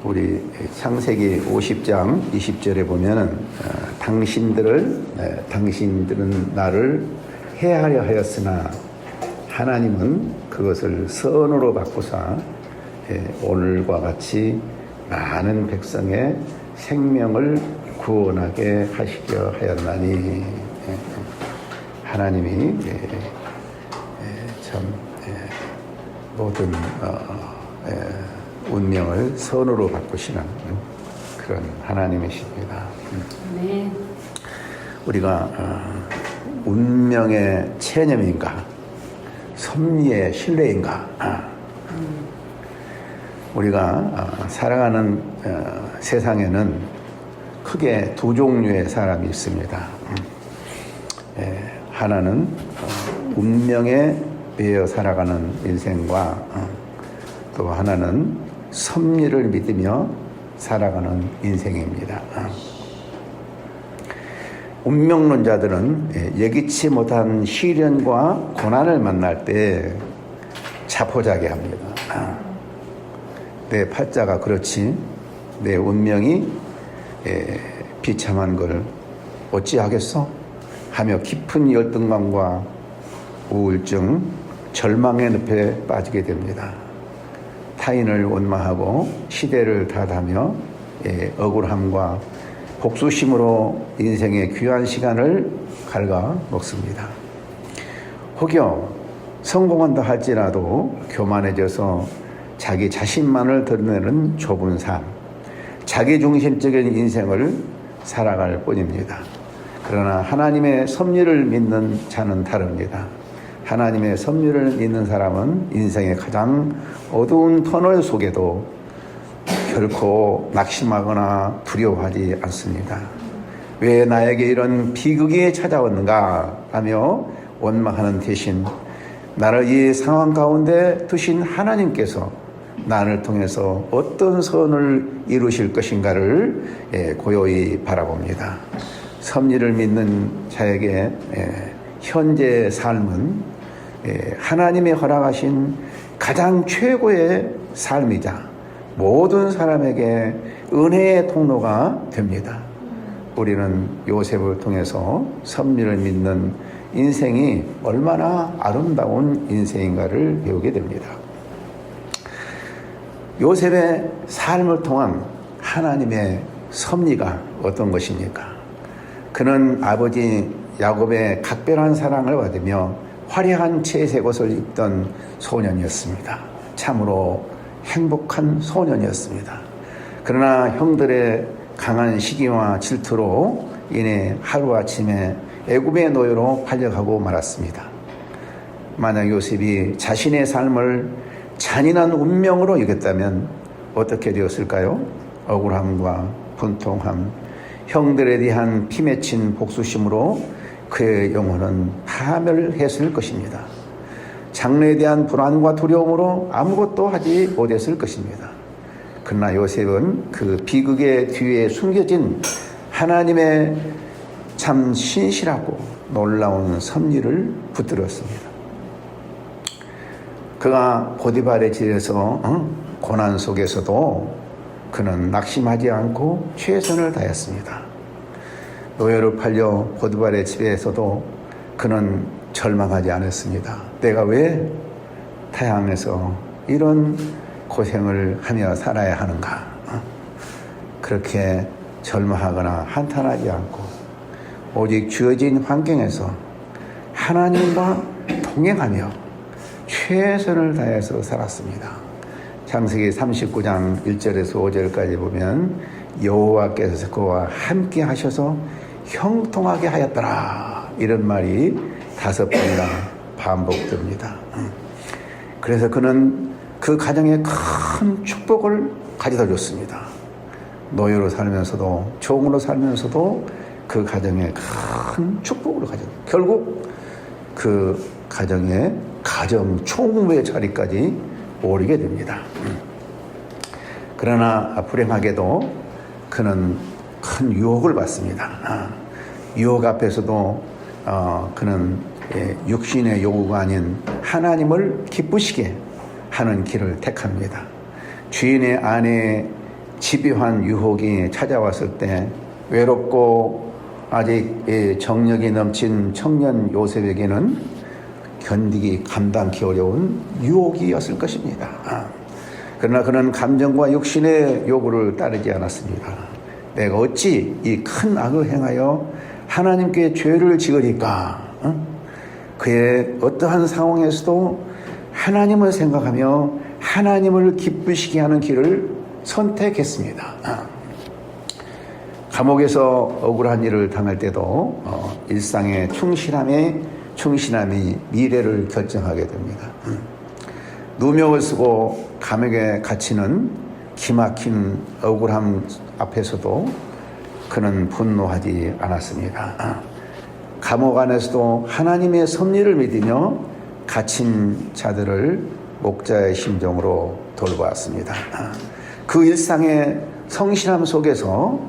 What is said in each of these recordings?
우리 창세기 50장 20절에 보면은 당신들은 나를 해하려 하였으나 하나님은 그것을 선으로 바꾸사 오늘과 같이 많은 백성의 생명을 구원하게 하시려 하였나니. 하나님이 참 모든 운명을 선으로 바꾸시는 그런 하나님이십니다. 네. 우리가 운명의 체념인가, 섭리의 신뢰인가. 우리가 살아가는 세상에는 크게 두 종류의 사람이 있습니다. 하나는 운명에 매여 살아가는 인생과 또 하나는 섭리를 믿으며 살아가는 인생입니다. 운명론자들은 예기치 못한 시련과 고난을 만날 때 자포자기합니다. 내 팔자가 그렇지 내 운명이 비참한 걸 어찌하겠어? 하며 깊은 열등감과 우울증, 절망의 늪에 빠지게 됩니다. 타인을 원망하고 시대를 탓하며 억울함과 복수심으로 인생의 귀한 시간을 갉아먹습니다. 혹여 성공한다 할지라도 교만해져서 자기 자신만을 드러내는 좁은 삶, 자기중심적인 인생을 살아갈 뿐입니다. 그러나 하나님의 섭리를 믿는 자는 다릅니다. 하나님의 섭리를 믿는 사람은 인생의 가장 어두운 터널 속에도 결코 낙심하거나 두려워하지 않습니다. 왜 나에게 이런 비극이 찾아왔는가 하며 원망하는 대신 나를 이 상황 가운데 두신 하나님께서 나를 통해서 어떤 선을 이루실 것인가를 고요히 바라봅니다. 섭리를 믿는 자에게 현재의 삶은 하나님이 허락하신 가장 최고의 삶이자 모든 사람에게 은혜의 통로가 됩니다. 우리는 요셉을 통해서 섭리를 믿는 인생이 얼마나 아름다운 인생인가를 배우게 됩니다. 요셉의 삶을 통한 하나님의 섭리가 어떤 것입니까? 그는 아버지 야곱의 각별한 사랑을 받으며 화려한 채색 옷을 입던 소년이었습니다. 참으로 행복한 소년이었습니다. 그러나 형들의 강한 시기와 질투로 인해 하루아침에 애굽의 노예로 팔려가고 말았습니다. 만약 요셉이 자신의 삶을 잔인한 운명으로 이겼다면 어떻게 되었을까요? 억울함과 분통함, 형들에 대한 피맺힌 복수심으로 그의 영혼은 파멸했을 것입니다. 장래에 대한 불안과 두려움으로 아무것도 하지 못했을 것입니다. 그러나 요셉은 그 비극의 뒤에 숨겨진 하나님의 참 신실하고 놀라운 섭리를 붙들었습니다. 그가 보디발의 집에서 고난 속에서도 그는 낙심하지 않고 최선을 다했습니다. 노예로 팔려 보디발의 집에서도 그는 절망하지 않았습니다. 내가 왜 타향에서 이런 고생을 하며 살아야 하는가? 그렇게 절망하거나 한탄하지 않고 오직 주어진 환경에서 하나님과 동행하며 최선을 다해서 살았습니다. 창세기 39장 1절에서 5절까지 보면 여호와께서 그와 함께 하셔서 형통하게 하였더라, 이런 말이 5번이나 반복됩니다. 그래서 그는 그 가정에 큰 축복을 가져다 줬습니다. 노예로 살면서도 종으로 살면서도 그 가정에 큰 축복을 가져다, 결국 그 가정의 가정 총무의 자리까지 오르게 됩니다. 그러나 불행하게도 그는 큰 유혹을 받습니다. 유혹 앞에서도 그는 육신의 요구가 아닌 하나님을 기쁘시게 하는 길을 택합니다. 주인의 아내의 집요한 유혹이 찾아왔을 때 외롭고 아직 정력이 넘친 청년 요셉에게는 견디기 감당하기 어려운 유혹이었을 것입니다. 그러나 그는 감정과 육신의 요구를 따르지 않았습니다. 내가 어찌 이 큰 악을 행하여 하나님께 죄를 지으리까? 그의 어떠한 상황에서도 하나님을 생각하며 하나님을 기쁘시게 하는 길을 선택했습니다. 감옥에서 억울한 일을 당할 때도 일상의 충실함이 미래를 결정하게 됩니다. 누명을 쓰고 감옥에 갇히는 기막힌 억울함 앞에서도 그는 분노하지 않았습니다. 감옥 안에서도 하나님의 섭리를 믿으며 갇힌 자들을 목자의 심정으로 돌보았습니다. 그 일상의 성실함 속에서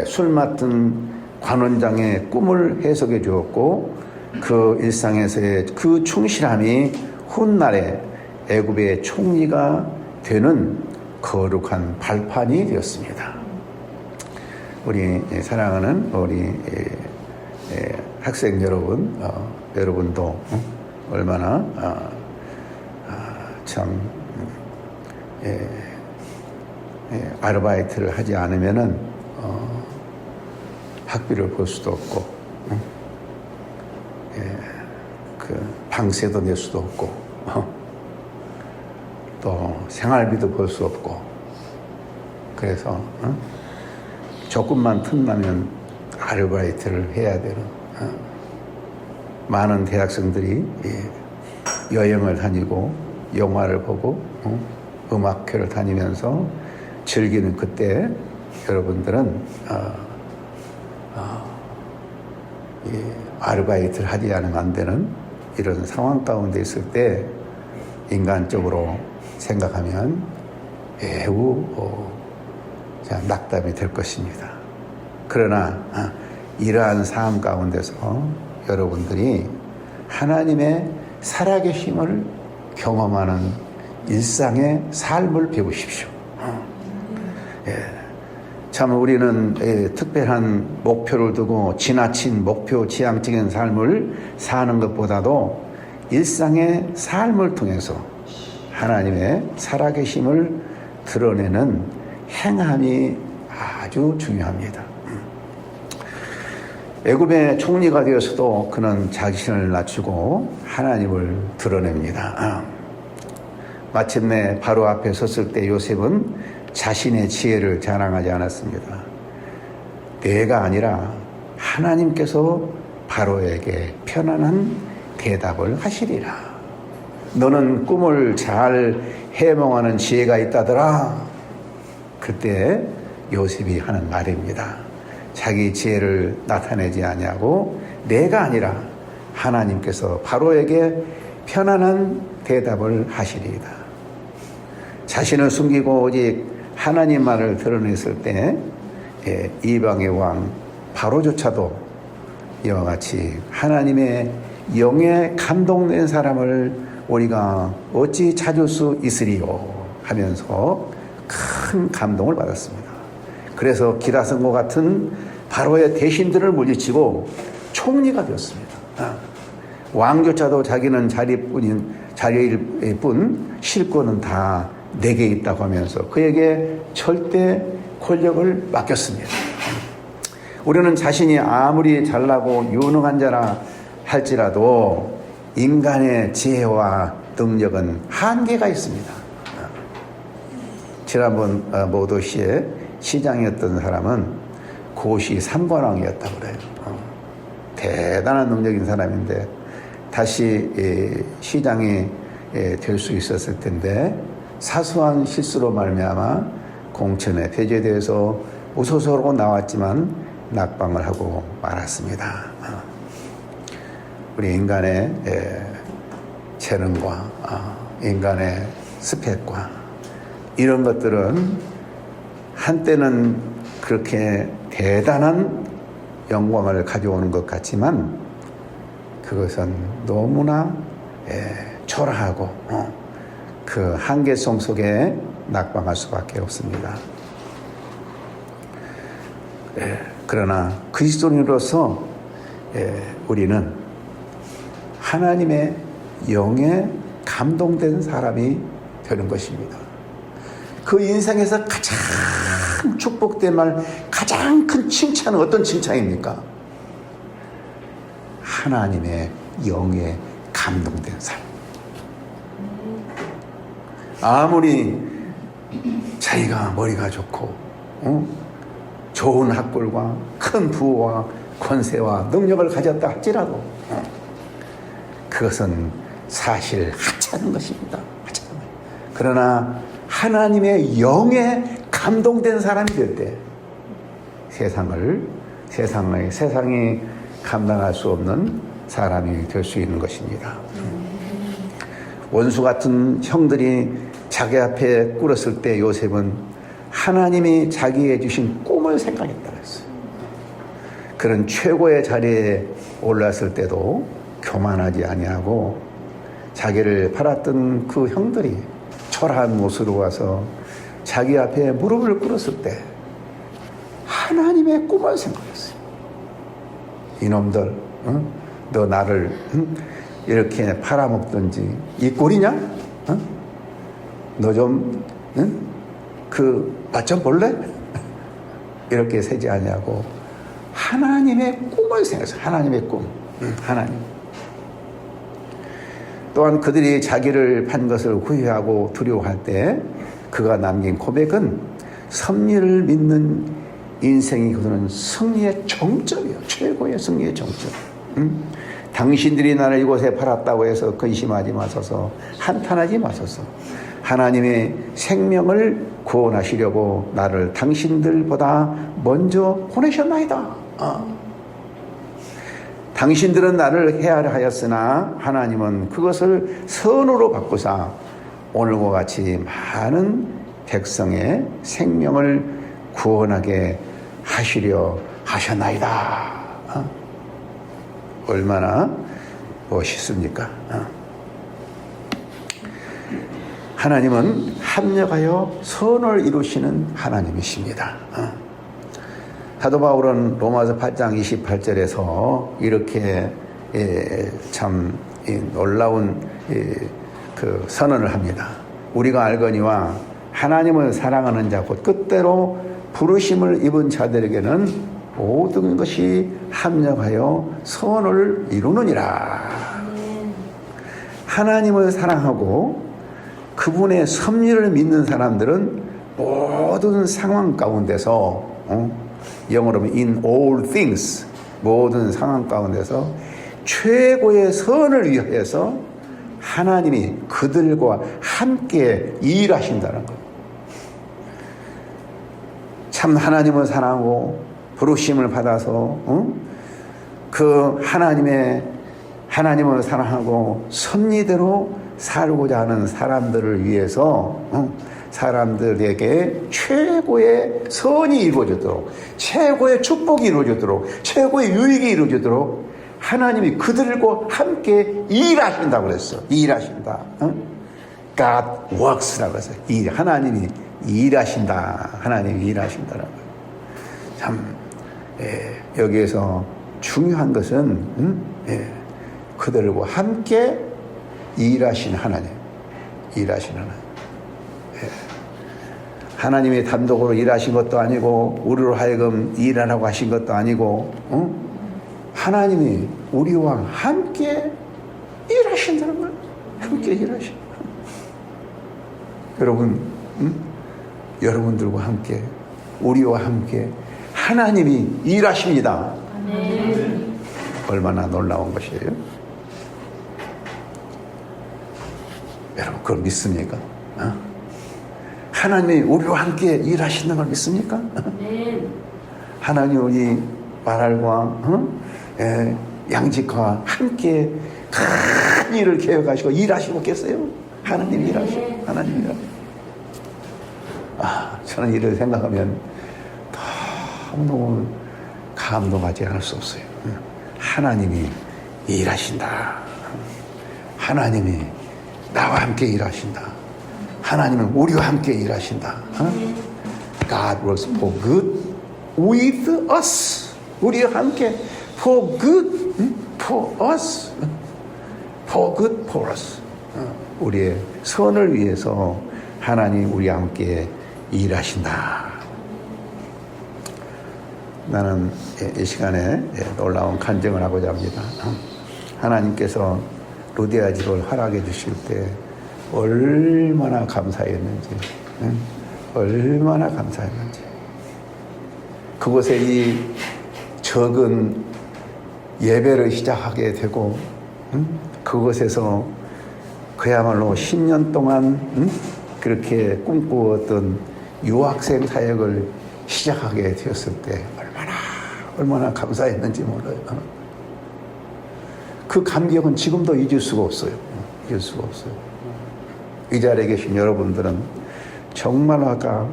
술 맡은 관원장의 꿈을 해석해 주었고 그 일상에서의 그 충실함이 훗날에 애굽의 총리가 되는 거룩한 발판이 되었습니다. 우리 사랑하는 우리 학생 여러분, 여러분도 얼마나 참 아르바이트를 하지 않으면은 학비를 벌 수도 없고 그 방세도 낼 수도 없고 또 생활비도 벌 수 없고 그래서 조금만 틈나면 아르바이트를 해야 되는 많은 대학생들이 여행을 다니고 영화를 보고 음악회를 다니면서 즐기는 그때 여러분들은 아르바이트를 하지 않으면 안 되는 이런 상황 가운데 있을 때 인간적으로 생각하면 매우 낙담이 될 것입니다. 그러나 이러한 삶 가운데서 여러분들이 하나님의 살아계심을 경험하는 일상의 삶을 배우십시오. 참 우리는 특별한 목표를 두고 지나친 목표 지향적인 삶을 사는 것보다도 일상의 삶을 통해서 하나님의 살아계심을 드러내는 행함이 아주 중요합니다. 애굽의 총리가 되어서도 그는 자신을 낮추고 하나님을 드러냅니다. 마침내 바로 앞에 섰을 때 요셉은 자신의 지혜를 자랑하지 않았습니다. 내가 아니라 하나님께서 바로에게 편안한 대답을 하시리라. 너는 꿈을 잘 해몽하는 지혜가 있다더라. 그때 요셉이 하는 말입니다. 자기 지혜를 나타내지 아니하고 내가 아니라 하나님께서 바로에게 편안한 대답을 하시리이다. 자신을 숨기고 오직 하나님만을 드러냈을 때 이방의 왕 바로조차도 이와 같이 하나님의 영에 감동된 사람을 우리가 어찌 찾을 수 있으리요 하면서 큰 감동을 받았습니다. 그래서 기라성과 같은 바로의 대신들을 물리치고 총리가 되었습니다. 왕조차도 자기는 자리일 뿐 실권은 다 내게 있다고 하면서 그에게 절대 권력을 맡겼습니다. 우리는 자신이 아무리 잘나고 유능한 자라 할지라도 인간의 지혜와 능력은 한계가 있습니다. 지난번 모도시의 시장이었던 사람은 고시 3관왕이었다고 그래요. 대단한 능력인 사람인데 다시 시장이 될 수 있었을 텐데 사소한 실수로 말미암아 공천에 배제돼서 무소속으로 나왔지만 낙방을 하고 말았습니다. 우리 인간의 재능과 인간의 스펙과 이런 것들은 한때는 그렇게 대단한 영광을 가져오는 것 같지만 그것은 너무나 초라하고 그 한계성 속에 낙방할 수밖에 없습니다. 그러나 그리스도인으로서 우리는 하나님의 영에 감동된 사람이 되는 것입니다. 그 인생에서 가장 축복된 말, 가장 큰 칭찬은 어떤 칭찬입니까? 하나님의 영에 감동된 삶. 아무리 자기가 머리가 좋고 좋은 학벌과 큰 부와 권세와 능력을 가졌다 할지라도 그것은 사실 하찮은 것입니다. 하찮은 거예요. 그러나 하나님의 영에 감동된 사람이 될 때 세상이 감당할 수 없는 사람이 될 수 있는 것입니다. 원수 같은 형들이 자기 앞에 꿇었을 때 요셉은 하나님이 자기에게 주신 꿈을 생각했다고 했어요. 그런 최고의 자리에 올랐을 때도 교만하지 아니하고 자기를 팔았던 그 형들이 초라한 모습으로 와서 자기 앞에 무릎을 꿇었을 때 하나님의 꿈을 생각했어요. 이놈들, 너 나를 이렇게 팔아먹든지 이 꼴이냐? 너 좀 맛 좀 볼래? 이렇게 세지 아니하고 하나님의 꿈을 생각했어요. 하나님의 꿈. 하나님. 또한 그들이 자기를 판 것을 후회하고 두려워할 때 그가 남긴 고백은 섭리를 믿는 인생이 그들은 승리의 정점이에요. 최고의 승리의 정점. 당신들이 나를 이곳에 팔았다고 해서 근심하지 마소서, 한탄하지 마소서. 하나님의 생명을 구원하시려고 나를 당신들보다 먼저 보내셨나이다. 당신들은 나를 해하려 하였으나 하나님은 그것을 선으로 바꾸사 오늘과 같이 많은 백성의 생명을 구원하게 하시려 하셨나이다. 얼마나 멋있습니까? 하나님은 합력하여 선을 이루시는 하나님이십니다. 사도 바울은 로마서 8장 28절에서 이렇게 참 놀라운 그 선언을 합니다. 우리가 알거니와 하나님을 사랑하는 자 곧 뜻대로 부르심을 입은 자들에게는 모든 것이 합력하여 선을 이루느니라. 하나님을 사랑하고 그분의 섭리를 믿는 사람들은 모든 상황 가운데서 영어로 in all things 모든 상황 가운데서 최고의 선을 위하여서 하나님이 그들과 함께 일하신다는 것. 참 하나님을 사랑하고 부르심을 받아서 그 하나님을 사랑하고 섭리대로 살고자 하는 사람들을 위해서 사람들에게 최고의 선이 이루어지도록, 최고의 축복이 이루어지도록, 최고의 유익이 이루어지도록 하나님이 그들과 함께 일하신다고 그랬어. 일하신다. God works라고 해서 하나님이 일하신다. 하나님이 일하신다라고. 참 여기에서 중요한 것은 그들과 함께 일하신 하나님. 일하신 하나님. 하나님이 단독으로 일하신 것도 아니고 우리로 하여금 일하라고 하신 것도 아니고 하나님이 우리와 함께 일하신다는 거예요. 함께 일하신. 여러분, 여러분들과 함께 우리와 함께 하나님이 일하십니다. 얼마나 놀라운 것이에요. 여러분 그걸 믿습니까? 하나님이 우리와 함께 일하시는 걸 믿습니까? 하나님이 우리 말할과 양직과 함께 큰 일을 계획하시고 일하시고 계세요. 하나님이 일하시고 하나님이 일하시고. 저는 이를 생각하면 너무 감동하지 않을 수 없어요. 하나님이 일하신다. 하나님이 나와 함께 일하신다. 하나님은 우리와 함께 일하신다. God works for good with us. 우리와 함께 for good for us. for good for us. 우리의 선을 위해서 하나님 우리와 함께 일하신다. 나는 이 시간에 놀라운 간증을 하고자 합니다. 하나님께서 루디아집을 허락해 주실 때 얼마나 감사했는지, 얼마나 감사했는지. 그곳에 이 적은 예배를 시작하게 되고, 그곳에서 그야말로 10년 동안 그렇게 꿈꾸었던 유학생 사역을 시작하게 되었을 때 얼마나 감사했는지 몰라요. 그 감격은 지금도 잊을 수가 없어요. 잊을 수가 없어요. 이 자리에 계신 여러분들은 정말 아까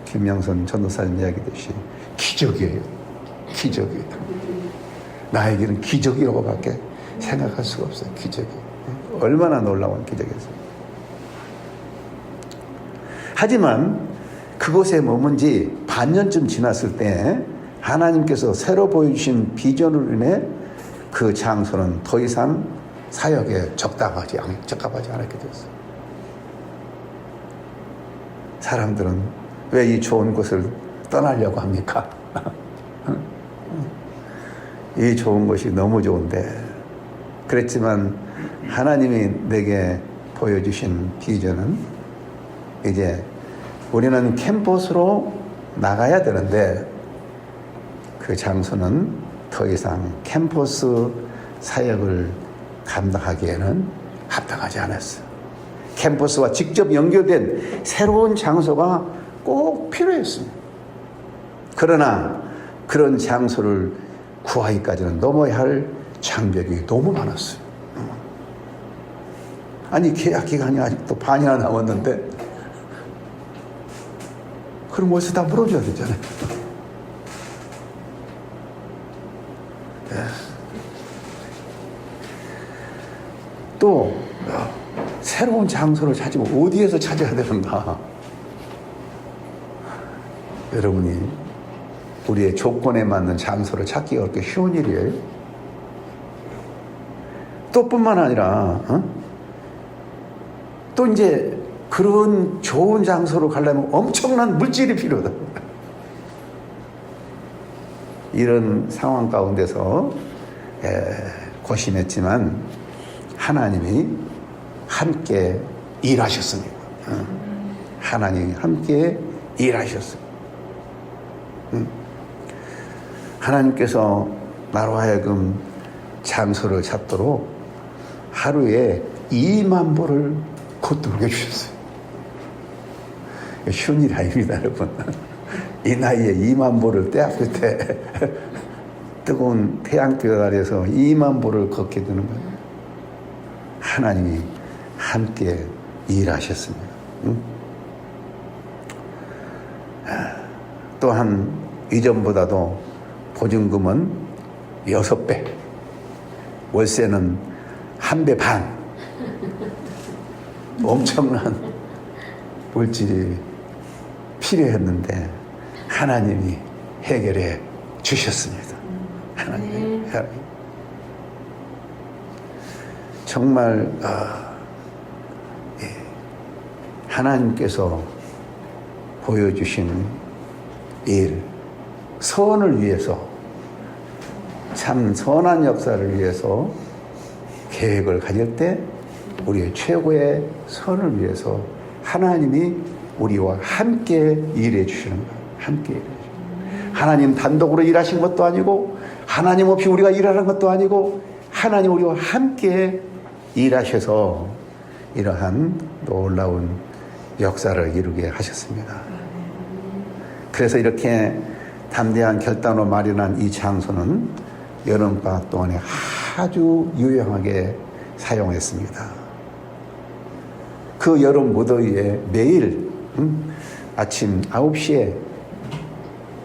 김명선 전도사님 이야기했듯이 기적이에요. 기적이에요. 나에게는 기적이라고밖에 생각할 수가 없어요. 기적이. 얼마나 놀라운 기적이었어요. 하지만 그곳에 머문 지 반년쯤 지났을 때 하나님께서 새로 보여주신 비전으로 인해 그 장소는 더 이상 사역에 적합하지 않게 되었어요. 사람들은 왜 이 좋은 곳을 떠나려고 합니까? 이 좋은 곳이 너무 좋은데. 그랬지만 하나님이 내게 보여주신 비전은 이제 우리는 캠퍼스로 나가야 되는데 그 장소는 더 이상 캠퍼스 사역을 감당하기에는 합당하지 않았어요. 캠퍼스와 직접 연결된 새로운 장소가 꼭 필요했습니다. 그러나 그런 장소를 구하기까지는 넘어야 할 장벽이 너무 많았어요. 아니 계약 기간이 아직도 반이나 남았는데 그럼 어디서 다 물어줘야 되잖아요. 또 새로운 장소를 찾으면 어디에서 찾아야 되는가? 여러분이 우리의 조건에 맞는 장소를 찾기가 그렇게 쉬운 일이에요. 또 뿐만 아니라 또 이제 그런 좋은 장소로 가려면 엄청난 물질이 필요하다. 이런 상황 가운데서 고심했지만 하나님이 함께 일하셨습니다. 하나님이 함께 일하셨습니다. 하나님께서 나로 하여금 장소를 찾도록 하루에 2만 불을 거두게 주셨어요. 쉬운 일이 아닙니다, 여러분. 이 나이에 2만 불을 떼었을 때 뜨거운 태양빛 아래에서 2만 불을 걷게 되는 거예요. 하나님이 함께 일하셨습니다. 또한 이전보다도 보증금은 6배, 월세는 1배 반. 엄청난 물질이 필요했는데 하나님이 해결해 주셨습니다. 하나님. 정말 하나님께서 보여주신 일, 선을 위해서, 참 선한 역사를 위해서 계획을 가질 때 우리의 최고의 선을 위해서 하나님이 우리와 함께 일해 주시는 거예요. 함께 일해 주시는 거예요. 하나님 단독으로 일하신 것도 아니고 하나님 없이 우리가 일하는 것도 아니고 하나님 우리와 함께 일하셔서 이러한 놀라운 역사를 이루게 하셨습니다. 그래서 이렇게 담대한 결단으로 마련한 이 장소는 여름방학 동안에 아주 유용하게 사용했습니다. 그 여름 무더위에 매일 아침 9시에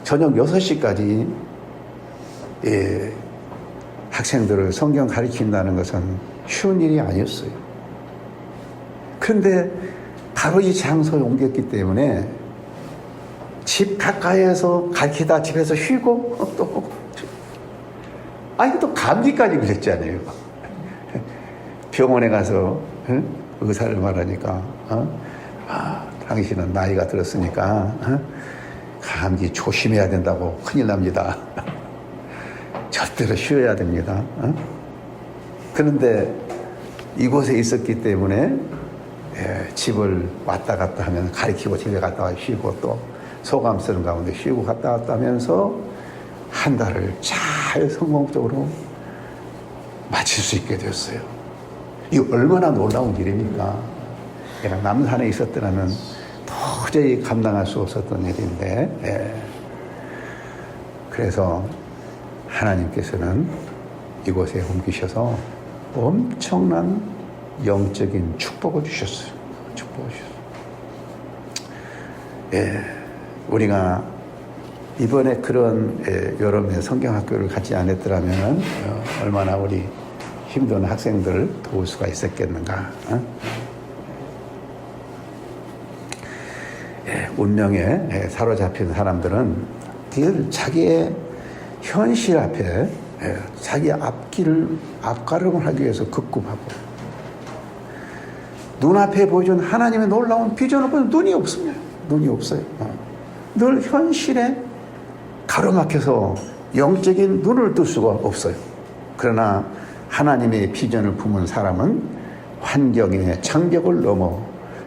저녁 6시까지 학생들을 성경 가르친다는 것은 쉬운 일이 아니었어요. 그런데 바로 이 장소에 옮겼기 때문에 집 가까이에서 가르치다 집에서 쉬고 또 아니 또 감기까지 그랬잖아요. 병원에 가서 의사를 말하니까 당신은 나이가 들었으니까 감기 조심해야 된다고 큰일 납니다. 절대로 쉬어야 됩니다. 그런데 이곳에 있었기 때문에 집을 왔다 갔다 하면 가리키고 집에 갔다가 쉬고 또 소감 쓰는 가운데 쉬고 갔다 왔다 하면서 한 달을 잘 성공적으로 마칠 수 있게 되었어요. 이 얼마나 놀라운 일입니까? 내가 남산에 있을 때는 도저히 감당할 수 없었던 일인데, 그래서 하나님께서는 이곳에 옮기셔서 엄청난 영적인 축복을 주셨어요. 축복을 주셨어요. 우리가 이번에 그런 여름에 성경학교를 가지 않았더라면 얼마나 우리 힘든 학생들을 도울 수가 있었겠는가. 운명에 사로잡힌 사람들은 늘 자기의 현실 앞에 자기 앞가름을 하기 위해서 급급하고 눈앞에 보여준 하나님의 놀라운 비전을 보면 눈이 없습니다. 눈이 없어요. 늘 현실에 가로막혀서 영적인 눈을 뜰 수가 없어요. 그러나 하나님의 비전을 품은 사람은 환경의 장벽을 넘어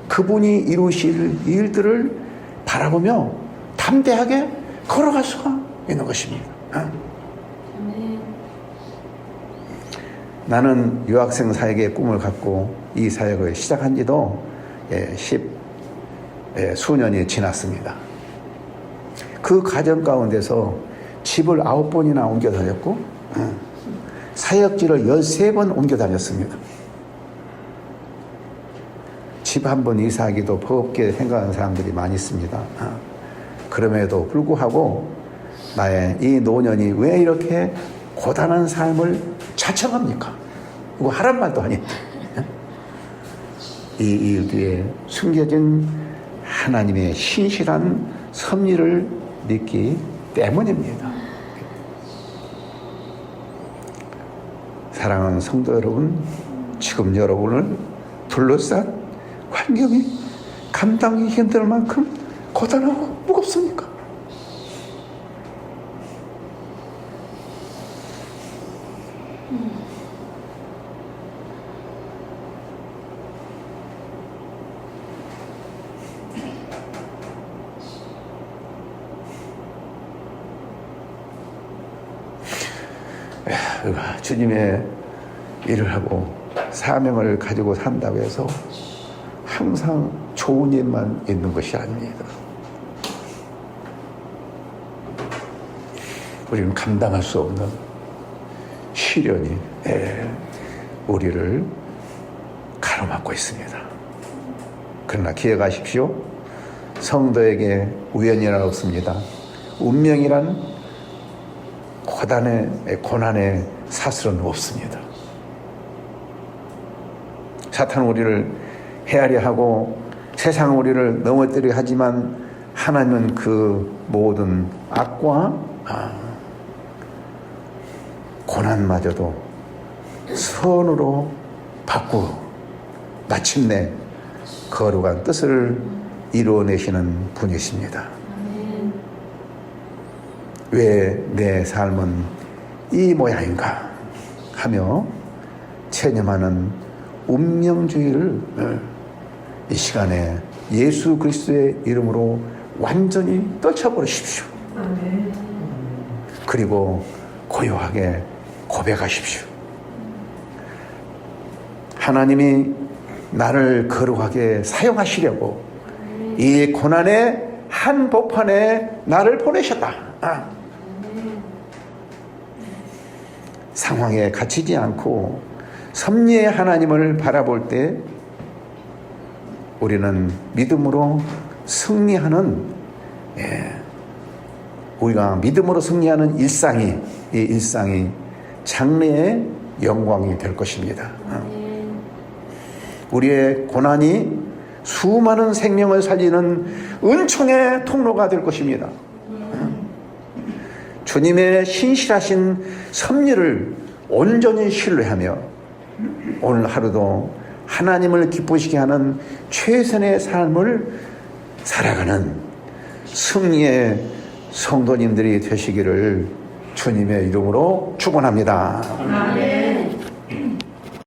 그분이 이루실 일들을 바라보며 담대하게 걸어갈 수가 있는 것입니다. 나는 유학생 사역의 꿈을 갖고 이 사역을 시작한 지도 수년이 지났습니다. 그 과정 가운데서 집을 9번이나 옮겨 다녔고 사역지를 13번 옮겨 다녔습니다. 집 한 번 이사하기도 버겁게 생각하는 사람들이 많이 있습니다. 그럼에도 불구하고 나의 이 노년이 왜 이렇게 고단한 삶을 자청합니까? 그거 하란 말도 아닌데. 이 일 뒤에 숨겨진 하나님의 신실한 섭리를 믿기 때문입니다. 사랑하는 성도 여러분, 지금 여러분을 둘러싼 환경이 감당이 힘들 만큼 고단하고 무겁습니까? 주님의 일을 하고 사명을 가지고 산다고 해서 항상 좋은 일만 있는 것이 아닙니다. 우리는 감당할 수 없는 시련이 우리를 가로막고 있습니다. 그러나 기억하십시오. 성도에게 우연이란 없습니다. 운명이란 고난의 사슬은 없습니다. 사탄은 우리를 헤아려 하고 세상은 우리를 넘어뜨리려 하지만 하나님은 그 모든 악과 고난마저도 선으로 바꾸어 마침내 거룩한 뜻을 이루어내시는 분이십니다. 왜 내 삶은 이 모양인가 하며 체념하는 운명주의를 이 시간에 예수 그리스도의 이름으로 완전히 떨쳐버리십시오. 그리고 고요하게 고백하십시오. 하나님이 나를 거룩하게 사용하시려고 이 고난의 한복판에 나를 보내셨다. 상황에 갇히지 않고 섭리의 하나님을 바라볼 때 우리는 믿음으로 승리하는 우리가 믿음으로 승리하는 이 일상이 장래의 영광이 될 것입니다. 우리의 고난이 수많은 생명을 살리는 은총의 통로가 될 것입니다. 주님의 신실하신 섭리를 온전히 신뢰하며 오늘 하루도 하나님을 기쁘시게 하는 최선의 삶을 살아가는 승리의 성도님들이 되시기를 주님의 이름으로 축원합니다. 아멘.